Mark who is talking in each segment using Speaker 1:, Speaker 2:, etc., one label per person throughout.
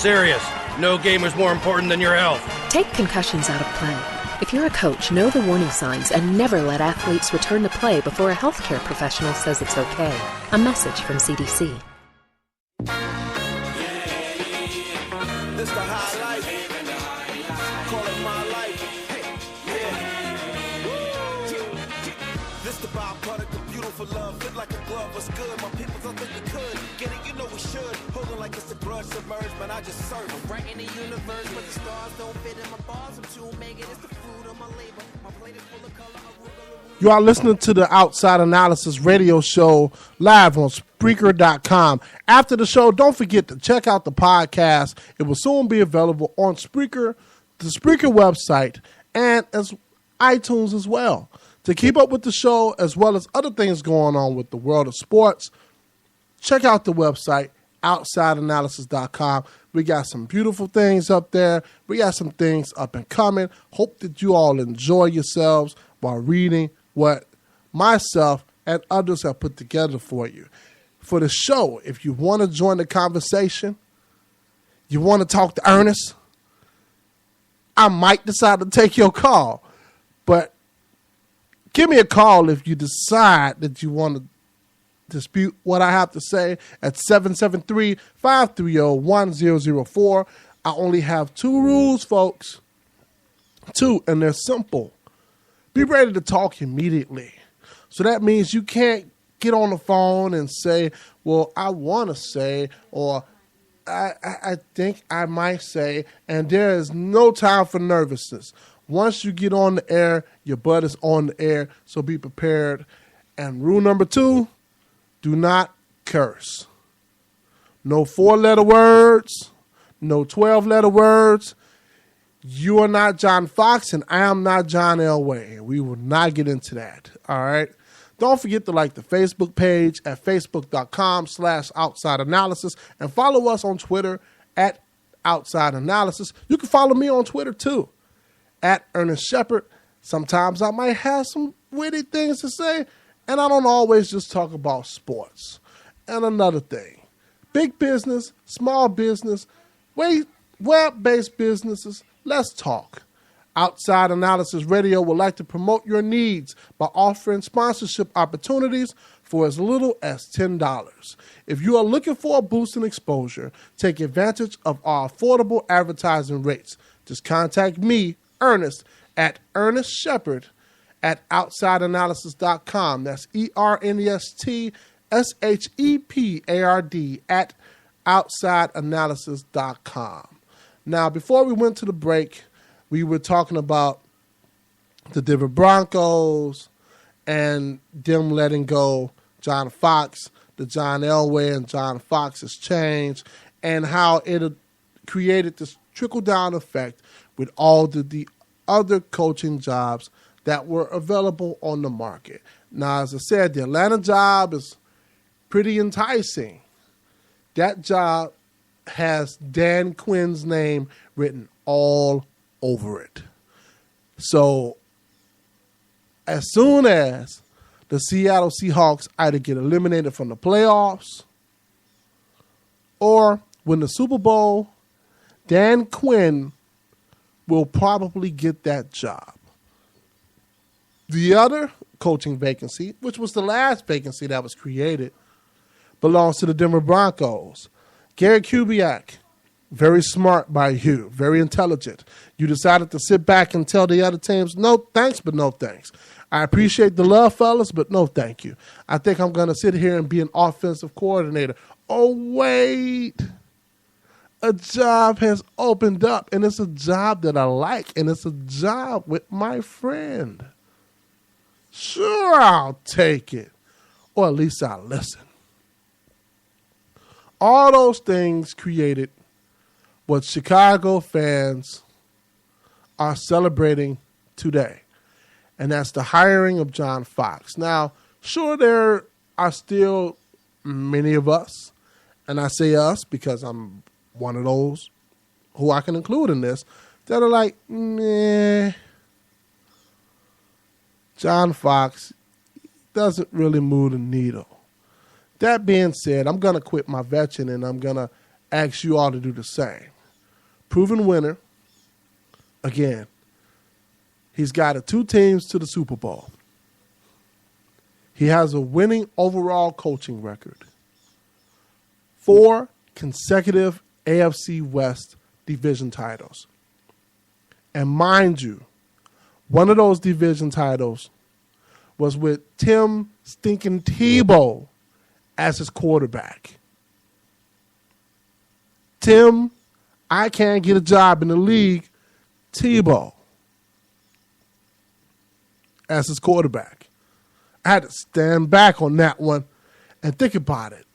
Speaker 1: Serious. No game is more important than your health.
Speaker 2: Take concussions out of play. If you're a coach, know the warning signs and never let athletes return to play before a healthcare professional says it's okay. A message from CDC.
Speaker 3: This the high life. Call it my life. This the byproduct of beautiful love. Fit like a glove, what's good? My people don't think we could. Get it, you know we should. Holding like it's a grudge submerged, man, I just serve. I'm right in the universe, but the stars don't fit in my bars. I'm too mega, it's the fruit of my labor. My plate is full of color.
Speaker 4: You are listening to the Outside Analysis radio show live on Spreaker.com. After the show, don't forget to check out the podcast. It will soon be available on Spreaker, the Spreaker website, and as iTunes as well. To keep up with the show, as well as other things going on with the world of sports, check out the website, OutsideAnalysis.com. We got some beautiful things up there. We got some things up and coming. Hope that you all enjoy yourselves while reading what myself and others have put together for you. For the show, if you want to join the conversation, you want to talk to Ernest, I might decide to take your call. But give me a call if you decide that you want to dispute what I have to say at 773-530-1004. I only have 2 rules, folks. 2, and they're simple. Be ready to talk immediately. So that means you can't get on the phone and say, well, I want to say, or I think I might say, and there is no time for nervousness. Once you get on the air, your butt is on the air, so be prepared. And rule number 2, do not curse. No 4-letter words, no 12-letter words. You are not John Fox, and I am not John Elway. We will not get into that, all right? Don't forget to like the Facebook page at facebook.com/Outside Analysis and follow us on Twitter at Outside Analysis. You can follow me on Twitter, too, at Ernest Shepard. Sometimes I might have some witty things to say, and I don't always just talk about sports. And another thing, big business, small business, web-based businesses, let's talk. Outside Analysis Radio would like to promote your needs by offering sponsorship opportunities for as little as $10. If you are looking for a boost in exposure, take advantage of our affordable advertising rates. Just contact me, Ernest, at Ernest Shepard at OutsideAnalysis.com. That's ERNESTSHEPARD at OutsideAnalysis.com. Now, before we went to the break, we were talking about the Denver Broncos and them letting go John Fox, the John Elway and John Fox's change, and how it created this trickle-down effect with all the other coaching jobs that were available on the market. Now, as I said, the Atlanta job is pretty enticing. That job has Dan Quinn's name written all over it. So, as soon as the Seattle Seahawks either get eliminated from the playoffs or win the Super Bowl, Dan Quinn will probably get that job. The other coaching vacancy, which was the last vacancy that was created, belongs to the Denver Broncos. Gary Kubiak, very smart by you, very intelligent. You decided to sit back and tell the other teams, no thanks, but no thanks. I appreciate the love, fellas, but no thank you. I think I'm going to sit here and be an offensive coordinator. Oh, wait. A job has opened up, and it's a job that I like, and it's a job with my friend. Sure, I'll take it, or at least I'll listen. All those things created what Chicago fans are celebrating today, and that's the hiring of John Fox. Now, sure, there are still many of us, and I say us because I'm one of those who I can include in this, that are like, nah, John Fox doesn't really move the needle. That being said, I'm going to quit my vetting and I'm going to ask you all to do the same. proven winner. Again, he's got 2 teams to the Super Bowl. He has a winning overall coaching record. 4 consecutive AFC West division titles. And mind you, one of those division titles was with Tim Stinking Tebow as his quarterback. Tim, I can't get a job in the league, Tebow as his quarterback. I had to stand back on that one and think about it.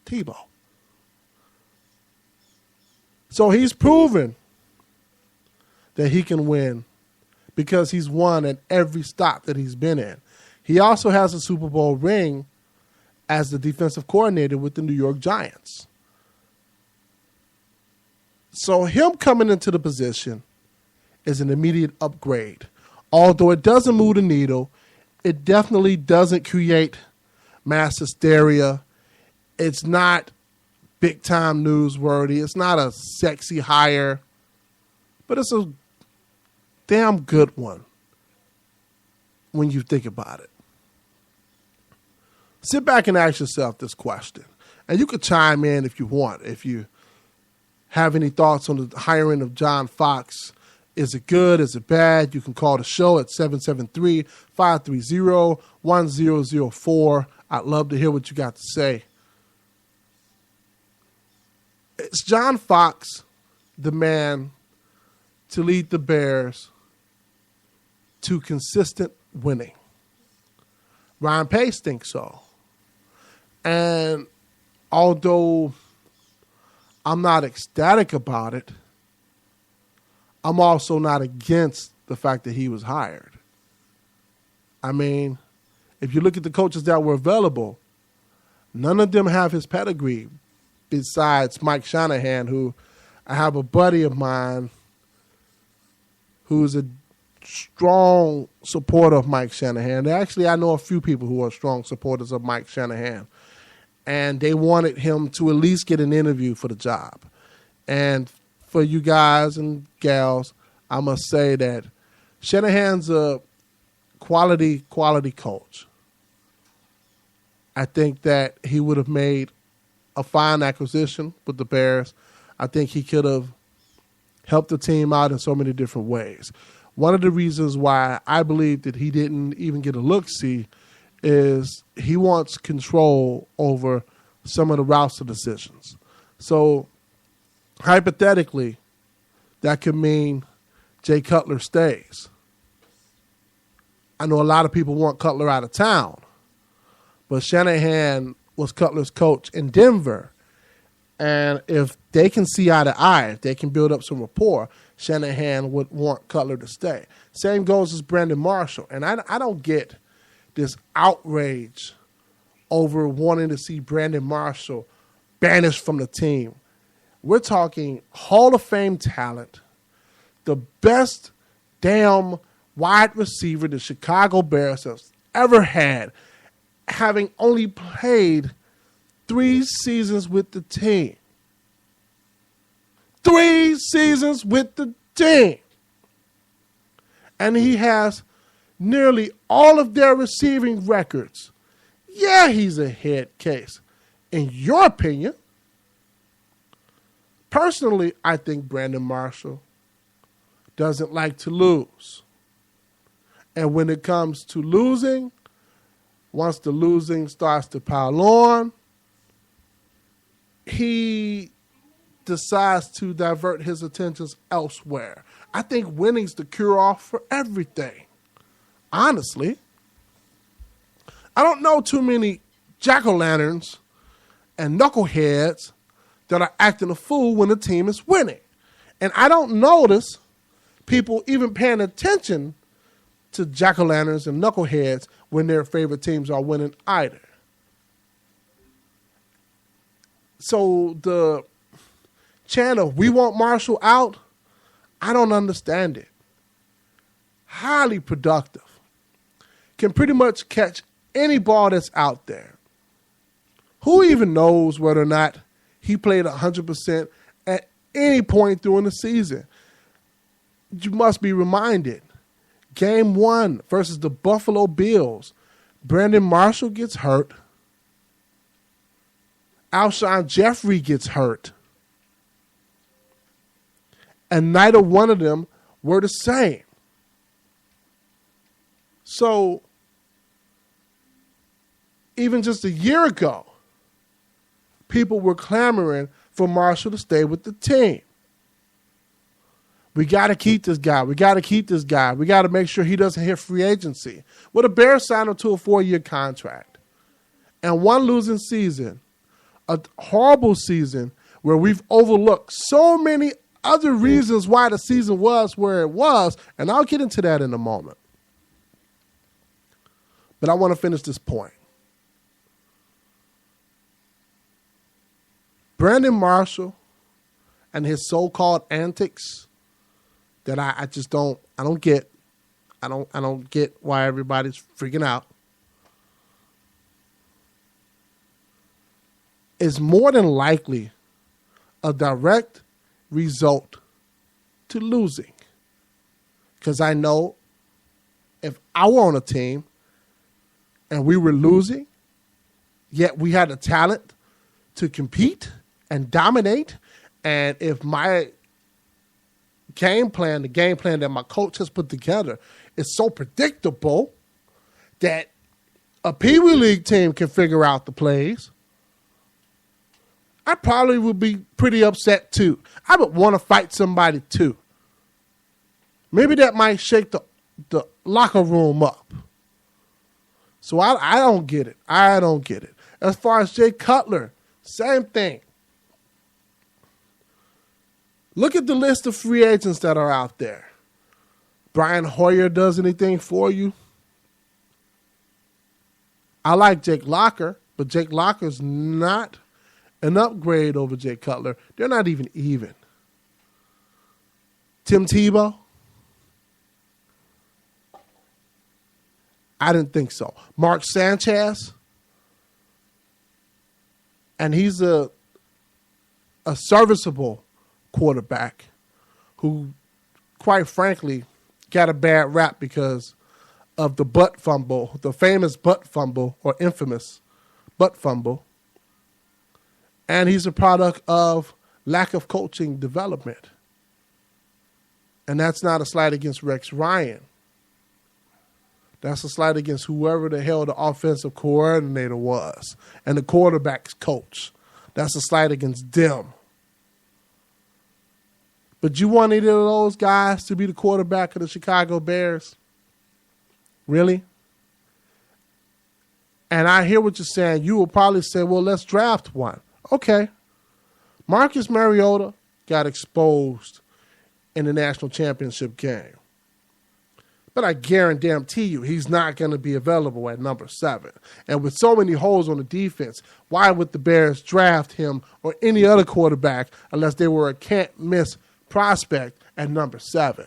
Speaker 4: Tebow. So he's proven that he can win because he's won at every stop that he's been in. He also has a Super Bowl ring as the defensive coordinator with the New York Giants. So him coming into the position is an immediate upgrade. Although it doesn't move the needle, it definitely doesn't create mass hysteria. It's not big-time newsworthy. It's not a sexy hire, but it's a damn good one when you think about it. Sit back and ask yourself this question. And you could chime in if you want. If you have any thoughts on the hiring of John Fox, is it good? Is it bad? You can call the show at 773-530-1004. I'd love to hear what you got to say. Is John Fox the man to lead the Bears to consistent winning? Ryan Pace thinks so. And although I'm not ecstatic about it, I'm also not against the fact that he was hired. I mean, if you look at the coaches that were available, none of them have his pedigree besides Mike Shanahan, who I have a buddy of mine who's a strong supporter of Mike Shanahan. Actually, I know a few people who are strong supporters of Mike Shanahan. And they wanted him to at least get an interview for the job. And for you guys and gals, I must say that Shanahan's a quality coach. I think that he would have made a fine acquisition with the Bears. I think he could have helped the team out in so many different ways. One of the reasons why I believe that he didn't even get a look-see is he wants control over some of the roster decisions. So, hypothetically, that could mean Jay Cutler stays. I know a lot of people want Cutler out of town, but Shanahan was Cutler's coach in Denver. And if they can see eye to eye, if they can build up some rapport, Shanahan would want Cutler to stay. Same goes as Brandon Marshall. And I don't get this outrage over wanting to see Brandon Marshall banished from the team. We're talking Hall of Fame talent, the best damn wide receiver the Chicago Bears have ever had, having only played 3 seasons with the team. 3 seasons with the team. And he has nearly all of their receiving records. Yeah, he's a head case. In your opinion, personally, I think Brandon Marshall doesn't like to lose. And when it comes to losing, once the losing starts to pile on, he decides to divert his attentions elsewhere. I think winning's the cure-all for everything. Honestly, I don't know too many jack-o'-lanterns and knuckleheads that are acting a fool when the team is winning. And I don't notice people even paying attention to jack-o'-lanterns and knuckleheads when their favorite teams are winning either. So the chant of "we want Marshall out," I don't understand it. Highly productive. Can pretty much catch any ball that's out there. Who even knows whether or not he played 100% at any point during the season. You must be reminded. Game 1 versus the Buffalo Bills. Brandon Marshall gets hurt. Alshon Jeffrey gets hurt. And neither one of them were the same. So, even just a year ago, people were clamoring for Marshall to stay with the team. We got to keep this guy. We got to keep this guy. We got to make sure he doesn't hit free agency. Well, the Bears signed him to a 4-year contract. And one losing season, a horrible season where we've overlooked so many other reasons why the season was where it was, and I'll get into that in a moment. But I want to finish this point. Brandon Marshall and his so-called antics that I just don't get. I don't get why everybody's freaking out. Is more than likely a direct result to losing. Because I know if I were on a team and we were losing, yet we had the talent to compete and dominate, and if my game plan, the game plan that my coach has put together, is so predictable that a Pee Wee League team can figure out the plays, I probably would be pretty upset too. I would want to fight somebody too. Maybe that might shake the locker room up. So I don't get it. I don't get it. As far as Jay Cutler, same thing. Look at the list of free agents that are out there. Brian Hoyer does anything for you? I like Jake Locker, but Jake Locker's not an upgrade over Jay Cutler. They're not even. Tim Tebow? I didn't think so. Mark Sanchez? And he's a serviceable quarterback who, quite frankly, got a bad rap because of the butt fumble, the famous butt fumble or infamous butt fumble. And he's a product of lack of coaching development. And that's not a slight against Rex Ryan. That's a slight against whoever the hell the offensive coordinator was and the quarterback's coach. That's a slight against them. But you want either of those guys to be the quarterback of the Chicago Bears? Really? And I hear what you're saying. You will probably say, well, let's draft one. Okay. Marcus Mariota got exposed in the national championship game. But I guarantee you he's not going to be available at number 7. And with so many holes on the defense, why would the Bears draft him or any other quarterback unless they were a can't-miss prospect at number 7?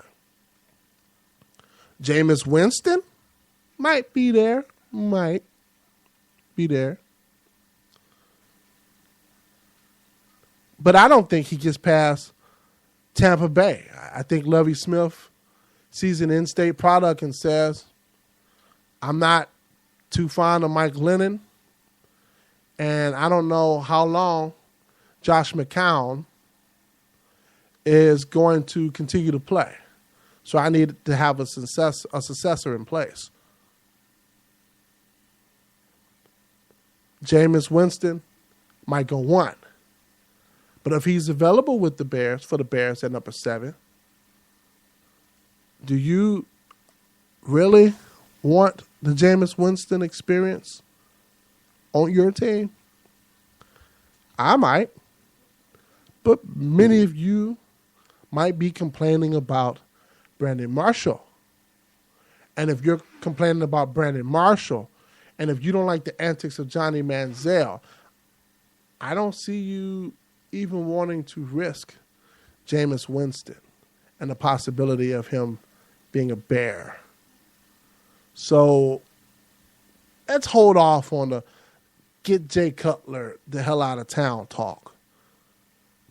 Speaker 4: Jameis Winston might be there. Might be there. But I don't think he gets past Tampa Bay. I think Lovie Smith sees an in-state product and says, I'm not too fond of Mike Lennon, and I don't know how long Josh McCown is going to continue to play. So I need to have a successor in place. Jameis Winston might go 1. But if he's available with the Bears, for the Bears at number 7, do you really want the Jameis Winston experience on your team? I might. But many of you might be complaining about Brandon Marshall. And if you're complaining about Brandon Marshall, and if you don't like the antics of Johnny Manziel, I don't see you even wanting to risk Jameis Winston and the possibility of him being a Bear. So let's hold off on the get Jay Cutler the hell out of town talk.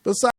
Speaker 4: Besides,